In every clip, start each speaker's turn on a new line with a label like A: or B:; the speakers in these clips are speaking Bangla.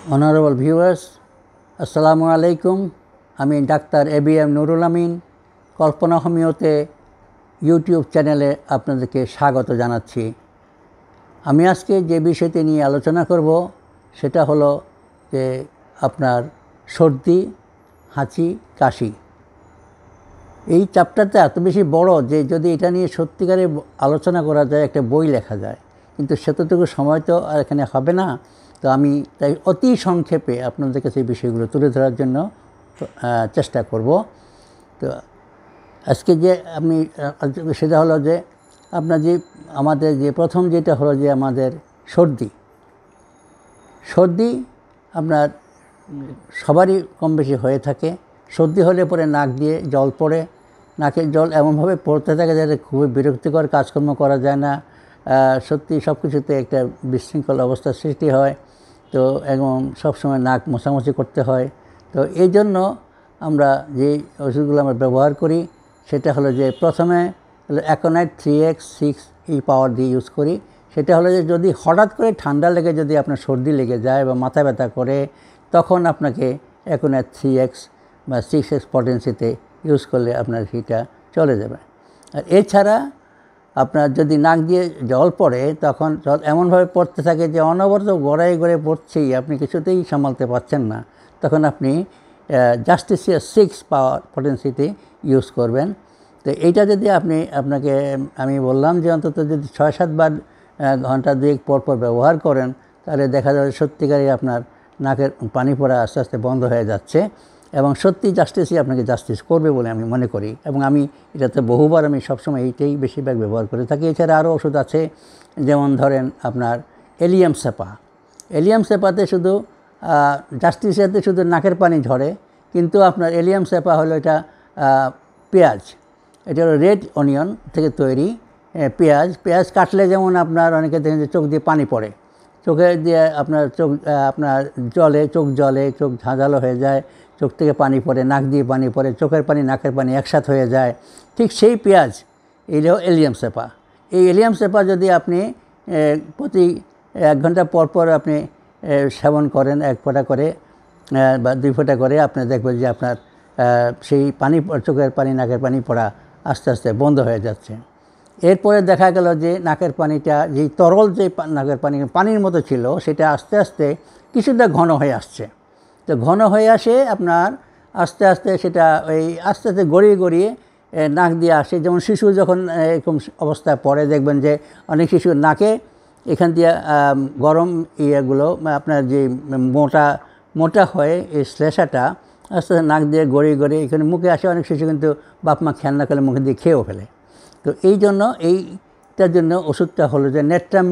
A: Honorable viewers, Assalamu alaikum. আমি ডাক্তার এবিএম নুরুল আমিন কল্পনা হোমিওতে ইউটিউব চ্যানেলে আপনাদেরকে স্বাগত জানাচ্ছি। আমি আজকে যে বিষয়টি নিয়ে আলোচনা করব সেটা হলো যে আপনার সর্দি, হাঁচি, কাশি। এই চ্যাপ্টারটা এত বেশি বড় যে যদি এটা নিয়ে সত্যিকারে আলোচনা করা যায় একটা বই লেখা যায়, কিন্তু সেতটুকু সময় তো আর এখানে হবে না। তো আমি তাই অতি সংক্ষেপে আপনাদের কাছে এই বিষয়গুলো তুলে ধরার জন্য চেষ্টা করব। তো আজকে যে আমি সেটা হলো যে আপনার যে আমাদের যে প্রথম যেটা হলো যে আমাদের সর্দি আপনার সবারই কম বেশি হয়ে থাকে। সর্দি হলে পরে নাক দিয়ে জল পড়ে, নাকের জল এমনভাবে পড়তে থাকে যাতে খুবই বিরক্তিকর, কাজকর্ম করা যায় না, সত্যি সব কিছুতে একটা বিশৃঙ্খল অবস্থার সৃষ্টি হয়। তো এবং সবসময় নাক মোছামুছি করতে হয়। তো এই জন্য আমরা যে ওষুধগুলো আমরা ব্যবহার করি সেটা হলো যে প্রথমে অ্যাকোনাইট 3x6 এই পাওয়ার দিয়ে ইউজ করি। সেটা হলো যে যদি হঠাৎ করে ঠান্ডা লেগে যদি আপনার সর্দি লেগে যায় বা মাথা ব্যথা করে, তখন আপনাকে অ্যাকোনাইট 3x বা 6x পটেন্সিতে ইউজ করলে আপনার সেটা চলে যাবে। আর এছাড়া আপনার যদি নাক দিয়ে জল পড়ে, তখন জল এমনভাবে পড়তে থাকে যে অনবরত গড়াই গড়ে পড়ছেই, আপনি কিছুতেই সামালতে পারছেন না, তখন আপনি জাস্টিসিয়া 6 পাওয়ার পটেন্সিতে ইউজ করবেন। তো এইটা যদি আপনাকে আমি বললাম যে অন্তত যদি 6-7 বার ঘন্টা 2 পর ব্যবহার করেন, তাহলে দেখা যাবে সত্যিকারই আপনার নাকের পানি পড়া আস্তে আস্তে বন্ধ হয়ে যাচ্ছে এবং সত্যি জাস্টিসই আপনাকে জাস্টিস করবে বলে আমি মনে করি। এবং আমি এটাতে বহুবার আমি সবসময় এইটাই বেশিরভাগ ব্যবহার করে থাকি। এছাড়া আরও ওষুধ আছে, যেমন ধরেন আপনার এলিয়াম সেপাতে শুধু জাস্টিসিয়াতে শুধু নাকের পানি ঝরে, কিন্তু আপনার এলিয়াম সেপা হলো এটা পেঁয়াজ, এটা হলো রেড অনিয়ন থেকে তৈরি পেঁয়াজ কাটলে যেমন আপনার অনেকে দেখেন যে চোখ দিয়ে পানি পড়ে, চোখে দিয়ে আপনার চোখ জলে চোখ ঝাঁঝালো হয়ে যায়, চোখ থেকে পানি পড়ে, নাক দিয়ে পানি পড়ে, চোখের পানি নাকের পানি একসাথে হয়ে যায়। ঠিক সেই পেঁয়াজ এই হলো এলিয়াম সেপা। এই এলিয়াম সেপা যদি আপনি প্রতি 1 ঘন্টা পর আপনি সেবন করেন 1 ফোঁটা করে বা 2 ফোঁটা করে, আপনি দেখবেন যে আপনার সেই চোখের পানি নাকের পানি পড়া আস্তে আস্তে বন্ধ হয়ে যাচ্ছে। এরপরে দেখা গেল যে নাকের পানিটা যেই তরল যে নাকের পানির মতো ছিল, সেটা আস্তে আস্তে কিছুটা ঘন হয়ে আসছে। তো ঘন হয়ে আসে আপনার আস্তে আস্তে সেটা আস্তে আস্তে গড়িয়ে নাক দিয়ে আসে। যেমন শিশু যখন এরকম অবস্থায় পড়ে, দেখবেন যে অনেক শিশুর নাকে এখান দিয়ে গরম ইয়েগুলো আপনার যে মোটা হয়ে এই শ্লেষাটা আস্তে আস্তে নাক দিয়ে গড়িয়ে এখানে মুখে আসে। অনেক শিশু কিন্তু বাপ মা খেয়াল না করলে মুখে দিয়ে খেয়েও ফেলে। তো এই জন্য এইটার জন্য ওষুধটা হলো যে ন্যাট্রাম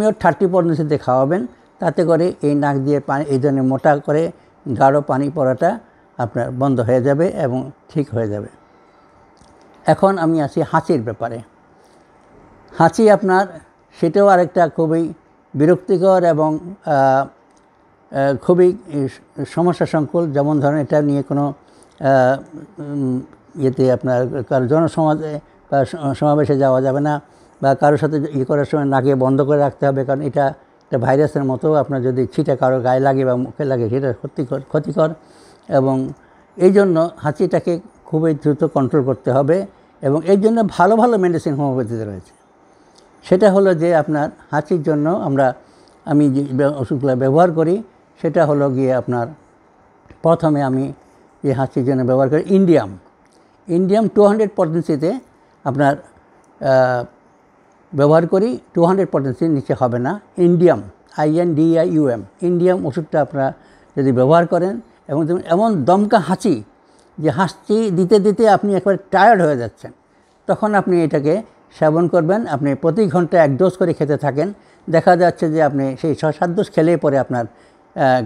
A: মিউর 30 পটেন্সিতে খাওয়াবেন। তাতে করে এই নাক দিয়ে পানি এই ধরনের মোটা করে গাঢ় পানি পড়াটা আপনার বন্ধ হয়ে যাবে এবং ঠিক হয়ে যাবে। এখন আমি আসি হাঁচির ব্যাপারে। হাঁচি আপনার সেটাও আরেকটা খুবই বিরক্তিকর এবং খুবই সমস্যা সংকুল। যেমন ধরেন এটা নিয়ে কোনো ইয়েতে আপনার কারো সমাবেশে যাওয়া যাবে না, বা কারোর সাথে করার সময় নাকে বন্ধ করে রাখতে হবে, কারণ এটা ভাইরাসের মতো। আপনার যদি ছিটা কারো গায়ে লাগে বা মুখে লাগে, সেটা ক্ষতিকর। এবং এই জন্য হাঁচিটাকে খুবই দ্রুত কন্ট্রোল করতে হবে। এবং এর জন্য ভালো মেডিসিন হোমিওপ্যাথিতে রয়েছে। সেটা হলো যে আপনার হাঁচির জন্য আমি যে ওষুধগুলো ব্যবহার করি সেটা হলো গিয়ে আপনার প্রথমে আমি যে হাঁচির জন্য ব্যবহার করি ইন্ডিয়াম 200 পটেন্সিতে আপনার ব্যবহার করি। 200 পটেন্সির নিচে হবে না। ইন্ডিয়াম INDIUM ইন্ডিয়াম ওষুধটা আপনারা যদি ব্যবহার করেন এবং এমন দমকা হাঁচি যে হাঁচি দিতে আপনি একবারে টায়ার্ড হয়ে যাচ্ছেন, তখন আপনি এটাকে সেবন করবেন। আপনি প্রতি ঘন্টায় 1 ডোজ করে খেতে থাকেন। দেখা যাচ্ছে যে আপনি সেই 6-7 ডোজ খেলেই পরে আপনার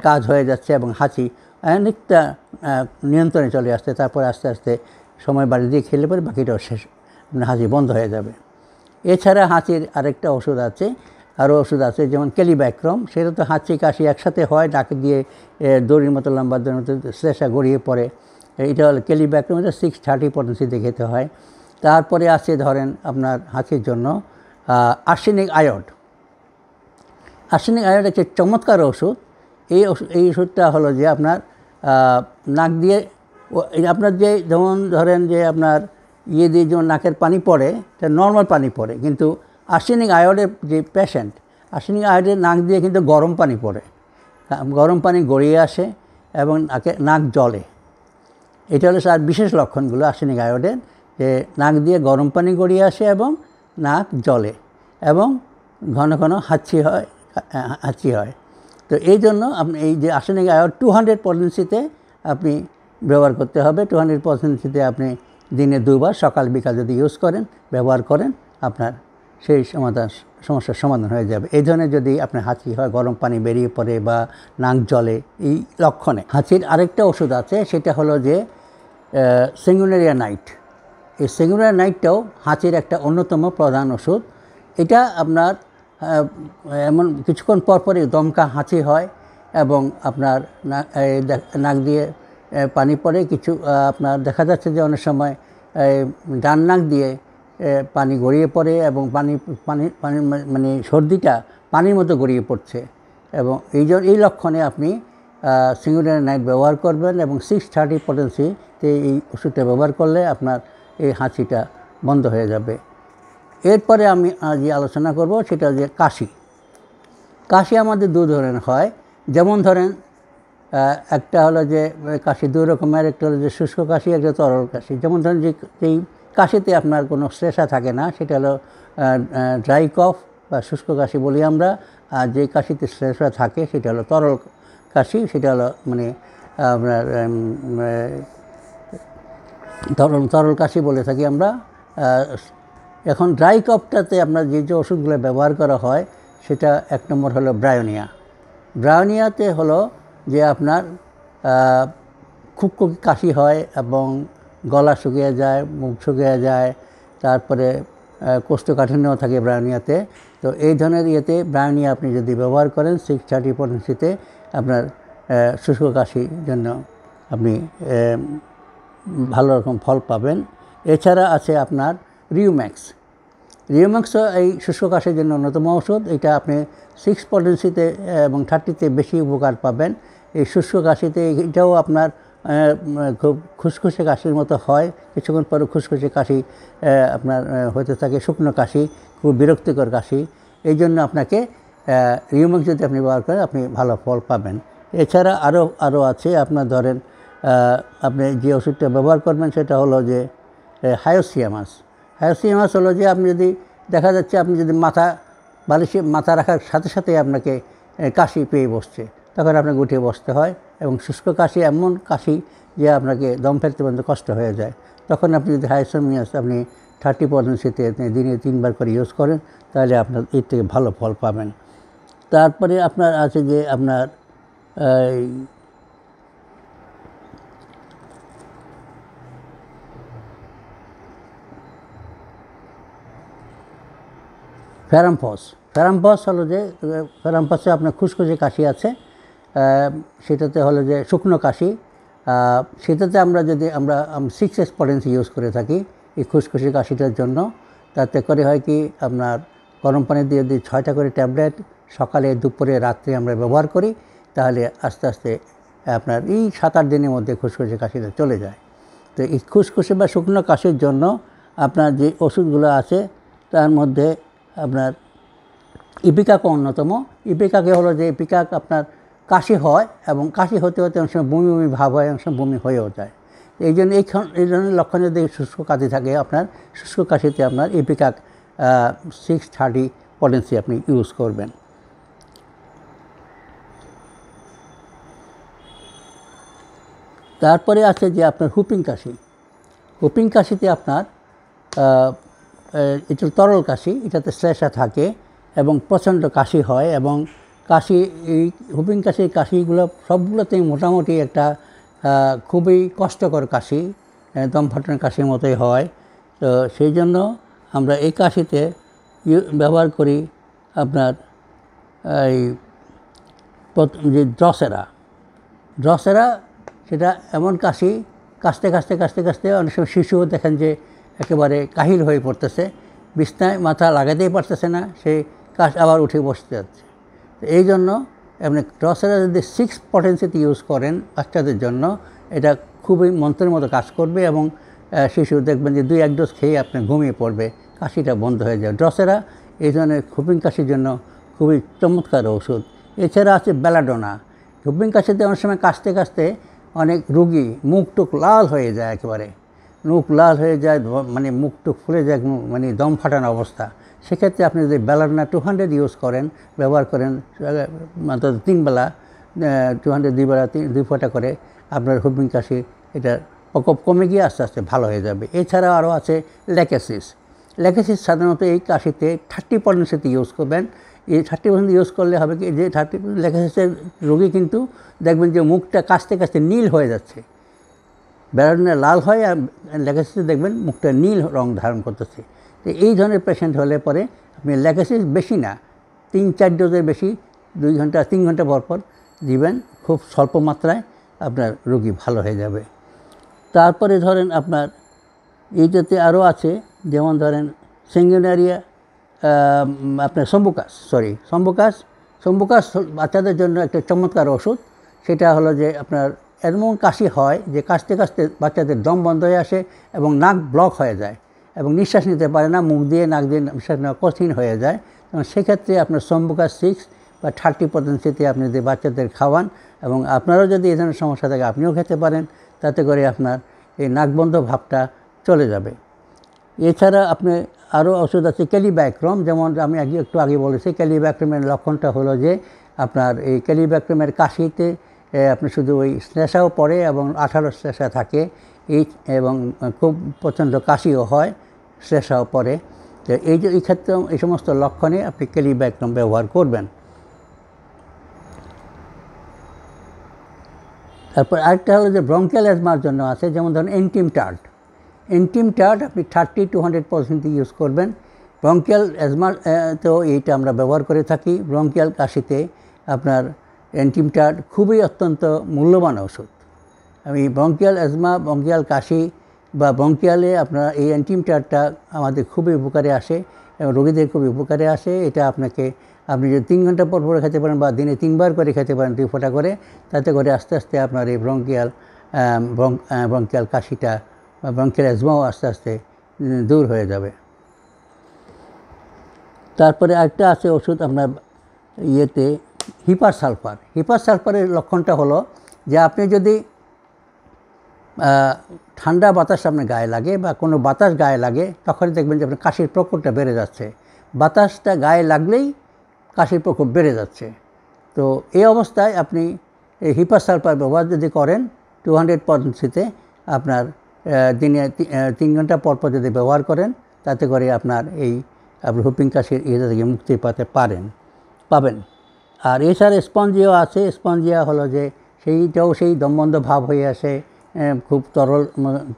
A: কাজ হয়ে যাচ্ছে এবং হাঁচি অনেকটা নিয়ন্ত্রণে চলে আসছে। তারপরে আস্তে আস্তে সময় বাড়িয়ে দিয়ে খেলে পরে বাকিটাও শেষ, আপনার হাঁচি বন্ধ হয়ে যাবে। এছাড়া হাঁচির আরেকটা ওষুধ আছে, যেমন বিক্রম। সেটা তো হাঁচি কাশি একসাথে হয়, নাকে দিয়ে দড়ির মতো লম্বা দড়ির মতো শ্লেষা গড়িয়ে পড়ে। এটা হলো বিক্রম, এটা 630 পটেন্সিতে খেতে হয়। তারপরে আছে ধরেন আপনার হাঁচির জন্য আর্সেনিক আয়োড। আর্সেনিক আয়োড একটা চমৎকার ওষুধ। এই ওষুধটা হলো যে আপনার নাক দিয়ে আপনার যে যেমন ধরেন যে আপনার দিয়ে যেমন নাকের পানি পড়ে এটা নর্মাল পানি পড়ে, কিন্তু আর্সেনিক আয়োডের যে পেশেন্ট আর্সেনিক আয়োডের নাক দিয়ে কিন্তু গরম পানি পড়ে, গরম পানি গড়িয়ে আসে এবং নাক জ্বলে। এটা হলো তার বিশেষ লক্ষণগুলো আর্সেনিক আয়োডের, যে নাক দিয়ে গরম পানি গড়িয়ে আসে এবং নাক জ্বলে এবং ঘন ঘন হাঁচি হয়। তো এই জন্য আপনি এই যে আর্সেনিক আয়োড 200 পটেন্সিতে আপনি ব্যবহার করতে হবে। 200 পটেন্সিতে আপনি দিনে 2 বার সকাল বিকাল যদি ব্যবহার করেন আপনার সেই সমস্যার সমাধান হয়ে যাবে। এই ধরনের যদি আপনার হাঁচি হয়, গরম পানি বেরিয়ে পড়ে বা নাক জ্বলে, এই লক্ষণে হাঁচির আরেকটা ওষুধ আছে, সেটা হলো যে স্যাঙ্গুইনারিয়া নাইট। এই স্যাঙ্গুইনারিয়া নাইটটাও হাঁচির একটা অন্যতম প্রধান ওষুধ। এটা আপনার এমন কিছুক্ষণ পরপরই দমকা হাঁচি হয় এবং আপনার নাক দিয়ে পানি পড়ে। আপনার দেখা যাচ্ছে যে অনেক সময় ডান নাক দিয়ে পানি গড়িয়ে পড়ে এবং পানি মানে সর্দিটা পানির মতো গড়িয়ে পড়ছে, এবং এই লক্ষণে আপনি স্যাঙ্গুইনারিয়া নাইট ব্যবহার করবেন এবং 630 পটেন্সিতে এই ওষুধটা ব্যবহার করলে আপনার এই হাঁচিটা বন্ধ হয়ে যাবে। এরপরে আমি যে আলোচনা করব সেটা যে কাশি আমাদের 2 ধরনের হয়। যেমন ধরেন একটা হলো যে কাশি 2 রকমের, একটা হলো যে শুষ্ক কাশি, একটা তরল কাশি। যেমন ধরেন যেই কাশিতে আপনার কোনো শ্লেষা থাকে না সেটা হলো ড্রাই কফ বা শুষ্ক কাশি বলি আমরা, আর যে কাশিতে শ্লেষা থাকে সেটা হলো তরল কাশি, সেটা হলো মানে আপনার তরল কাশি বলে থাকি আমরা। এখন ড্রাই কফটাতে আপনার যে ওষুধগুলো ব্যবহার করা হয় সেটা 1 নম্বর হলো ব্রায়োনিয়াতে হলো যে আপনার খুব কাশি হয় এবং গলা শুকিয়ে যায়, মুখ শুকিয়ে যায়, তারপরে কোষ্ঠকাঠিন্য থাকে ব্রায়োনিয়াতে। তো এই ধরনের ব্রায়োনিয়া আপনি যদি ব্যবহার করেন 630 পটেন্সিতে আপনার শুষ্ক কাশির জন্য আপনি ভালো রকম ফল পাবেন। এছাড়া আছে আপনার রিউম্যাক্সও এই শুষ্ক কাশির জন্য অন্যতম ওষুধ। এটা আপনি 6 পটেন্সিতে এবং 30তে বেশি উপকার পাবেন। এই শুষ্ক কাশিতে এটাও আপনার খুব খুসখুসে কাশির মতো হয়, কিছুক্ষণ পরে খুসখুসে কাশি আপনার হতে থাকে, শুকনো কাশি, খুব বিরক্তিকর কাশি। এই জন্য আপনাকে রিউম্যাক্স যদি আপনি ব্যবহার করেন আপনি ভালো ফল পাবেন। এছাড়া আরও আছে, আপনার ধরেন আপনি যে ওষুধটা ব্যবহার করবেন সেটা হলো যে হায়োসিয়ামাস হলো যে আপনি যদি দেখা যাচ্ছে আপনি যদি বালিশে মাথা রাখার সাথে সাথে আপনাকে কাশি পেয়ে বসছে, তখন আপনাকে উঠে বসতে হয়, এবং শুষ্ক কাশি এমন কাশি যে আপনাকে দম ফেলতে পর্যন্ত কষ্ট হয়ে যায়। তখন আপনি যদি হায়োসিয়ামাস আপনি 30 পটেন্সিতে দিনে 3 বার করে ইউজ করেন তাহলে আপনার এর থেকে ভালো ফল পাবেন। তারপরে আপনার আছে যে আপনার ফেরাম ফস হলো যে ফেরাম ফসে আপনার খুসখুসে কাশি আছে, সেটাতে হলো যে শুকনো কাশি, সেটাতে আমরা 6S পটেন্সি ইউজ করে থাকি এই খুসখুসে কাশিটার জন্য। তাতে করে হয় কি আপনার গরম পানি দিয়ে যদি 6টা করে ট্যাবলেট সকালে, দুপুরে, রাত্রে আমরা ব্যবহার করি তাহলে আস্তে আস্তে আপনার এই 7-8 দিনের মধ্যে খুসখুসে কাশিটা চলে যায়। তো এই খুসখুসে বা শুকনো কাশির জন্য আপনার যে ওষুধগুলো আছে তার মধ্যে আপনার ইপিকাকও অন্যতম। ইপিকাকে হলো যে ইপিকাক আপনার কাশি হয় এবং কাশি হতে হতে অনেক সময় বমি ভাব হয়, অনেক সময় বমি হয়েও যায়। এই জন্য এই ধরনের লক্ষণ যদি শুষ্ক কাশি থাকে আপনার, শুষ্ক কাশিতে আপনার ইপিকাক 630 পটেন্সি আপনি ইউজ করবেন। তারপরে আছে যে আপনার হুপিং কাশিতে আপনার এটা তরল কাশি, এটাতে শ্লেষা থাকে এবং প্রচণ্ড কাশি হয়, এবং এই হুপিং কাশিগুলো সবগুলোতেই মোটামুটি একটা খুবই কষ্টকর কাশি, দম ফাটানোর কাশির মতোই হয়। তো সেই জন্য আমরা এই কাশিতে ব্যবহার করি আপনার এই যে ড্রসেরা, সেটা এমন কাশি, কাশতে অনেক সময় শিশুও দেখেন যে একেবারে কাহিল হয়ে পড়তেছে, বিছনায় মাথা লাগাতেই পারতেছে না, সে আবার উঠে বসতে যাচ্ছে। এই জন্য আপনি ড্রসেরা যদি 6 পটেন্সিতে ইউজ করেন বাচ্চাদের জন্য, এটা খুবই মন্ত্রের মতো কাজ করবে এবং শিশু দেখবেন যে 2-1 ডোজ খেয়ে আপনি ঘুমিয়ে পড়বে, কাশিটা বন্ধ হয়ে যাবে। ড্রসেরা এই ধরনের খুপিং কাশির জন্য খুবই চমৎকার ওষুধ। এছাড়া আছে বেলাডোনা। খুপিং কাশিতে অনেক সময় কাশতে কাশতে অনেক রুগী মুখ টুক লাল হয়ে যায়, একেবারে মুখ লাল হয়ে যায়, মানে মুখ টুক ফুলে যায়, মানে দম ফাটানো অবস্থা। সেক্ষেত্রে আপনি যদি বেলাডোনা 200 ইউজ করেন, ব্যবহার করেন মাত্র 3 বেলা 200 2 বেলা 2 ফোঁটা করে, আপনার হুপিং কাশি এটা প্রকোপ কমে গিয়ে আস্তে আস্তে ভালো হয়ে যাবে। এছাড়া আরও আছে ল্যাকেসিস। ল্যাকেসিস সাধারণত এই কাশিতে 30% ইউজ করবেন। এই 30% ইউজ করলে হবে কি, যে 30% ল্যাকেসিসের রোগী কিন্তু দেখবেন যে মুখটা কাশতে কাশতে নীল হয়ে যাচ্ছে, বেলাডোনা লাল হয় আর ল্যাকেসিসে দেখবেন মুখটা নীল রং ধারণ করতেছে। তো এই ধরনের পেশেন্ট হলে পরে আপনি ল্যাকেসিস বেশি না, 3-4 ডোজের বেশি 2 ঘন্টা 3 ঘন্টা পর পর দিবেন, খুব স্বল্প মাত্রায় আপনার রোগী ভালো হয়ে যাবে। তারপরে ধরেন আপনার এইটাতে আরও আছে, যেমন ধরেন স্যাঙ্গুইনারিয়া আপনার সম্বুকাস বাচ্চাদের জন্য একটা চমৎকার ওষুধ। সেটা হলো যে আপনার এমন কাশি হয় যে কাশতে কাশতে বাচ্চাদের দম বন্ধ হয়ে আসে এবং নাক ব্লক হয়ে যায় এবং নিঃশ্বাস নিতে পারে না, মুখ দিয়ে নাক দিয়ে নিঃশ্বাস নেওয়া কঠিন হয়ে যায়। এবং সেক্ষেত্রে আপনার সম্বুকাস 6 বা 30% আপনি যদি বাচ্চাদের খাওয়ান এবং আপনারও যদি এই ধরনের সমস্যা থাকে আপনিও খেতে পারেন, তাতে করে আপনার এই নাকবন্ধ ভাবটা চলে যাবে। এছাড়া আপনি আরও ওষুধ আছে ক্যালিব্যাক্রম, যেমন আমি একটু আগে বলেছি। ক্যালিব্যাক্রমের লক্ষণটা হলো যে আপনার এই ক্যালিব্যাক্রমের কাশিতে আপনি শুধু ওই শ্লেষাও পড়ে এবং 18 শ্লেষা থাকে এবং খুব প্রচণ্ড কাশিও হয়, শ্লেষাও পড়ে। তো এই ক্ষেত্রে এই সমস্ত লক্ষণে আপনি ক্যালিব্যাক্রম ব্যবহার করবেন। তারপর আরেকটা হলো যে ব্রঙ্কিয়াল অ্যাজমার জন্য আছে, যেমন ধরুন অ্যান্টিম টার্ট আপনি 30-100% ইউজ করবেন। ব্রঙ্কিয়াল অ্যাজমার তো এইটা আমরা ব্যবহার করে থাকি। ব্রঙ্কিয়াল কাশিতে আপনার অ্যান্টিম টার্ট খুবই অত্যন্ত মূল্যবান ওষুধ। আমি ব্রঙ্কিয়াল অ্যাজমা, ব্রঙ্কিয়াল কাশি বা ব্রঙ্কিয়ালে আপনার এই অ্যান্টিম টার্টটা আমাদের খুবই উপকারে আসে এবং রোগীদের খুবই উপকারে আসে। এটা আপনি যদি 3 ঘন্টা পর পরে খেতে পারেন বা দিনে 3 বার করে খেতে পারেন 2 ফোঁটা করে, তাতে করে আস্তে আস্তে আপনার এই ব্রঙ্কিয়াল কাশিটা বা ব্রঙ্কিয়াল অ্যাজমাও আস্তে আস্তে দূর হয়ে যাবে। তারপরে আরেকটা আছে ওষুধ আপনার হিপার সালফারের লক্ষণটা হলো যে আপনি যদি ঠান্ডা বাতাস আপনার গায়ে লাগে বা কোনো বাতাস গায়ে লাগে, তখনই দেখবেন যে আপনার কাশির প্রকোপটা বেড়ে যাচ্ছে। বাতাসটা গায়ে লাগলেই কাশির প্রকোপ বেড়ে যাচ্ছে। তো এই অবস্থায় আপনি এই হিপার সালফার ব্যবহার যদি করেন 200%-তে, আপনার দিনে 3 ঘন্টা পর পর যদি ব্যবহার করেন, তাতে করে আপনার হুপিং কাশির ইয়ে থেকে মুক্তি পাবেন। আর এছাড়া স্পঞ্জিও আছে। স্পঞ্জিয়া হলো যে সেই দমবন্ধ ভাব হয়ে আসে, খুব তরল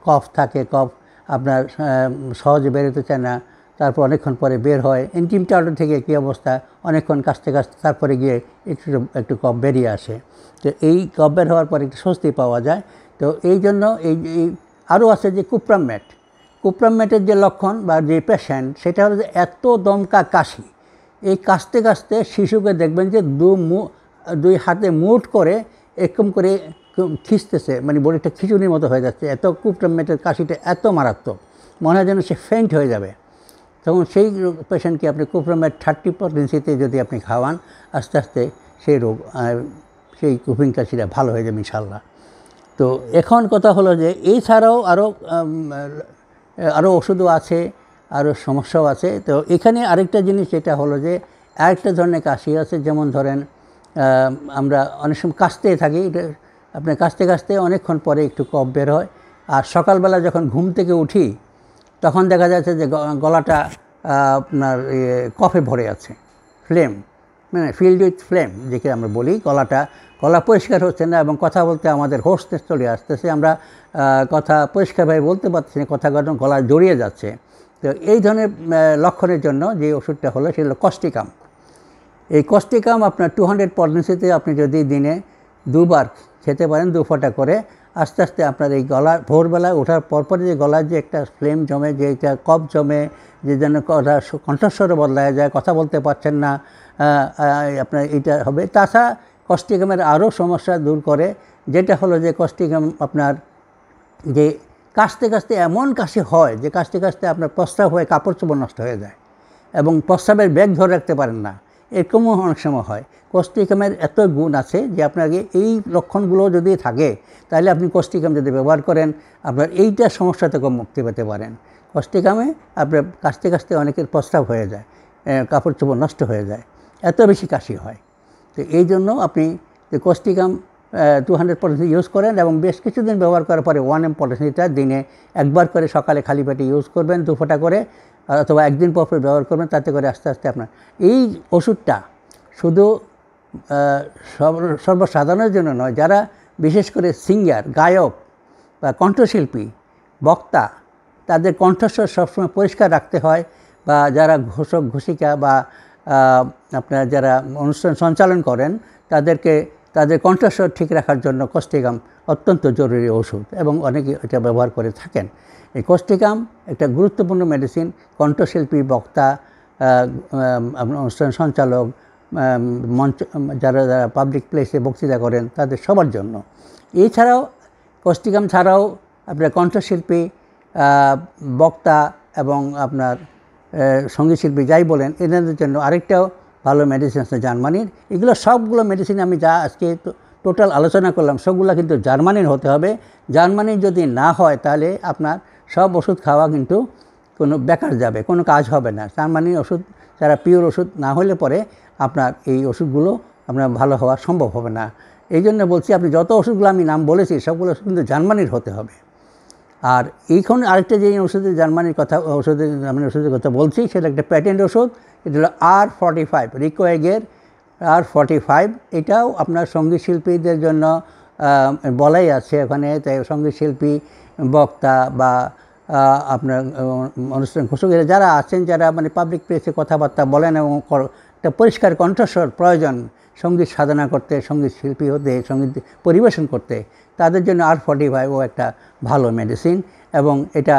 A: কফ থাকে, কফ আপনার সহজে বেরোতে চায় না, তারপর অনেকক্ষণ পরে বের হয়। অ্যান্টিম টার্ট থেকে কী অবস্থা, অনেকক্ষণ কাশতে তারপরে গিয়ে একটু কফ বেরিয়ে আসে। তো এই কফ বের হওয়ার পরে একটু স্বস্তি পাওয়া যায়। তো এই জন্য আরও আছে যে কুপ্রাম মেটের যে লক্ষণ বা যে পেশেন্ট, সেটা হলো যে এত দমকা কাশি, এই কাশতে কাশতে শিশুকে দেখবেন যে 2 হাতে মুঠ করে এরকম করে খিঁচতেছে, মানে বডিটা খিচুনির মতো হয়ে যাচ্ছে। এত কুপ্রাম মেটের কাশিটা এত মারাত্মক, মনে হয় যেন সে ফেন্ট হয়ে যাবে। তখন সেই পেশেন্টকে আপনি কুপ্রাম মেট 30%-তে যদি আপনি খাওয়ান, আস্তে আস্তে সেই কুপিং কাশিটা ভালো হয়ে যাবে ইনশাল্লাহ। তো এখন কথা হলো যে এছাড়াও আরও ওষুধও আছে, আরও সমস্যাও আছে। তো এখানে আরেকটা জিনিস যেটা হলো যে আরেকটা ধরনের কাশি আছে, যেমন ধরেন আমরা অনেক সময় কাশতে থাকি, আপনি কাশতে কাশতে অনেকক্ষণ পরে একটু কফ বের হয়, আর সকালবেলা যখন ঘুম থেকে উঠি তখন দেখা যাচ্ছে যে গলাটা আপনার কফে ভরে আছে, ফিল্ড উইথ ফ্লেম যেকে আমরা বলি। গলা পরিষ্কার হচ্ছে না এবং কথা বলতে আমাদের হোর্সনেস চলে আসতেছে, আমরা কথা পরিষ্কারভাবে বলতে পারছি না, কথা গলা জড়িয়ে যাচ্ছে। তো এই ধরনের লক্ষণের জন্য যে ওষুধটা হলো সেটা হলো কস্টিকাম। এই কস্টিকাম আপনার 200%-তে আপনি যদি দিনে 2 বার খেতে পারেন 2 ফোঁটা করে, আস্তে আস্তে আপনার এই গলা ভোরবেলায় ওঠার পরপরই যে গলার যে একটা ফ্লেম জমে, যে একটা কফ জমে, যে যেন কণ্ঠস্বরও বদলায় যায়, কথা বলতে পারছেন না, আপনার এইটা হবে। তাছাড়া কস্টিকামের আরও সমস্যা দূর করে, যেটা হলো যে কস্টিকাম আপনার যে কাশতে কাশতে এমন কাশি হয় যে কাশতে কাশতে আপনার প্রস্রাব হয়ে কাপড় চোপড় নষ্ট হয়ে যায় এবং প্রস্রাবের বেগ ধরে রাখতে পারেন না, এরকমও অনেক সময় হয়। কস্টিকামের এত গুণ আছে যে আপনাকে এই লক্ষণগুলো যদি থাকে তাহলে আপনি কস্টিকাম যদি ব্যবহার করেন আপনার এইটা সমস্যা থেকে মুক্তি পেতে পারেন। কস্টিকামে আপনার কাশতে কাশতে অনেকের প্রস্রাব হয়ে যায়, কাপড় চোপড় নষ্ট হয়ে যায়, এত বেশি কাশি হয়। তো এই জন্য আপনি যে কস্টিকাম 200% ইউজ করেন এবং বেশ কিছুদিন ব্যবহার করার পরে 1 ml পলিথিনটা দিনে একবার করে সকালে খালি পেটে ইউজ করবেন, 2 ফোঁটা করে, অথবা একদিন পর পর ব্যবহার করবেন। তাতে করে আস্তে আস্তে আপনার এই ওষুধটা শুধু সর্বসাধারণের জন্য নয়, যারা বিশেষ করে সিঙ্গার, গায়ক বা কণ্ঠশিল্পী, বক্তা, তাদের কণ্ঠস্বর সবসময় পরিষ্কার রাখতে হয়, বা যারা ঘোষক ঘোষিকা বা আপনার যারা অনুষ্ঠান সঞ্চালন করেন তাদের কণ্ঠস্বর ঠিক রাখার জন্য কস্টিকাম অত্যন্ত জরুরি ওষুধ এবং অনেকে এটা ব্যবহার করে থাকেন। এই কস্টিকাম একটা গুরুত্বপূর্ণ মেডিসিন কণ্ঠশিল্পী, বক্তা, অনুষ্ঠান সঞ্চালক, মঞ্চ যারা পাবলিক প্লেসে বক্তৃতা করেন তাদের সবার জন্য। এছাড়াও কস্টিকাম ছাড়াও আপনার কণ্ঠশিল্পী, বক্তা এবং আপনার সঙ্গীতশিল্পী যাই বলেন, এদের জন্য আরেকটাও ভালো মেডিসিন আছে জার্মানির। এগুলো সবগুলো মেডিসিন আমি যা আজকে টোটাল আলোচনা করলাম সবগুলো কিন্তু জার্মানির হতে হবে। জার্মানির যদি না হয় তাহলে আপনার সব ওষুধ খাওয়া কিন্তু কোনো বেকার যাবে, কোনো কাজ হবে না। জার্মানির ওষুধ যারা পিওর ওষুধ না হলে পরে আপনার এই ওষুধগুলো আপনার ভালো হওয়া সম্ভব হবে না। এই জন্য বলছি আপনি যত ওষুধগুলো আমি নাম বলেছি সবগুলো ওষুধ কিন্তু জার্মানির হতে হবে। আর এইখানে আরেকটা যে ওষুধের জার্মানির কথা বলছি সেটা একটা প্যাটেন্ট ওষুধ, এটা হলো R45, রিকোয়েগের R45। এটাও আপনার সঙ্গীত শিল্পীদের জন্য বলাই আছে ওখানে। তাই সঙ্গীত শিল্পী, বক্তা বা আপনার অনুষ্ঠান ঘোষকেরা যারা আছেন, যারা মানে পাবলিক প্লেসে কথাবার্তা বলেন এবং একটা পরিষ্কার কণ্ঠস্বর প্রয়োজন সঙ্গীত সাধনা করতে, সঙ্গীত শিল্পী হতে, সঙ্গীত পরিবেশন করতে, তাদের জন্য R45 একটা ভালো মেডিসিন এবং এটা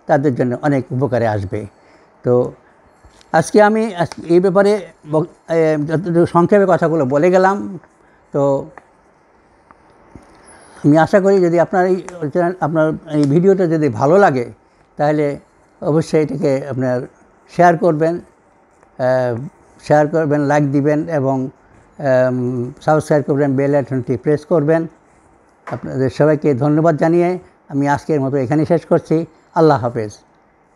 A: তাদের জন্য অনেক উপকারে আসবে। তো আজকে আমি এই ব্যাপারে যতটুকু সংক্ষেপে কথাগুলো বলে গেলাম। তো আমি আশা করি যদি আপনার এই ভিডিওটা যদি ভালো লাগে তাহলে অবশ্যই এটাকে আপনার শেয়ার করবেন, লাইক দিবেন এবং সাবস্ক্রাইব করবেন, বেল আইকনটি প্রেস করবেন। আপনাদের সবাইকে ধন্যবাদ জানিয়ে আমি আজকের মতো এখানেই শেষ করছি। আল্লাহ হাফেজ।